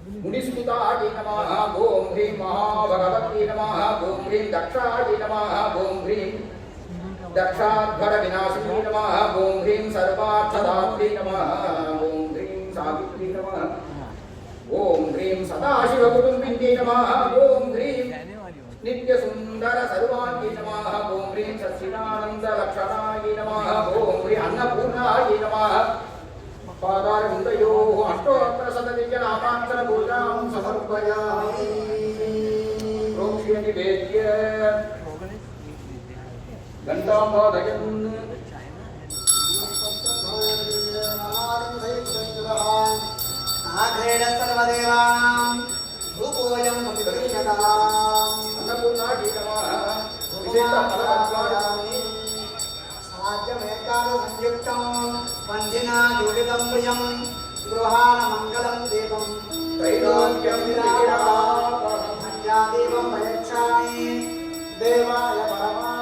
मुनिस्मृताय नमः ओम ह्रीं महाभगवत्यै नमः ओम ह्रीं दक्षाय नमः ओम ह्रीं दक्षाध्वर विनाशिनी नमः ओम ह्रीं सर्वार्थदात्री नमः ओम ह्रीं सावित्री नमः ओम ह्रीं सदाशिवकुटुम्बिन्यै नमः ओम ह्रीं नित्यसुन्दर सर्वाङ्गी नमः ओम ह्रीं सच्चिदानन्दलक्षणाय नमः ओम ह्रीं अन्नपूर्णाय नमः पादारविन्दयोः अष्टोत्तरशतदिव्यनामाक्षरपूजां समर्पयामि प्रोक्ष्य निवेद्य घण्टां वादयन् आघ्रेण सर्वदेवानां रूपोऽयं प्रतिदृश्यताम् अन्नपूर्णायै नमः विशेषफलवत्वायामि साध्यमेकादसंयुक्तं वन्धिना जोडितं प्रियं गृहाणमङ्गलं देवं त्रैलोक्यं विराजमानं भञ्जादेवं प्रयच्छामि देवाय परमा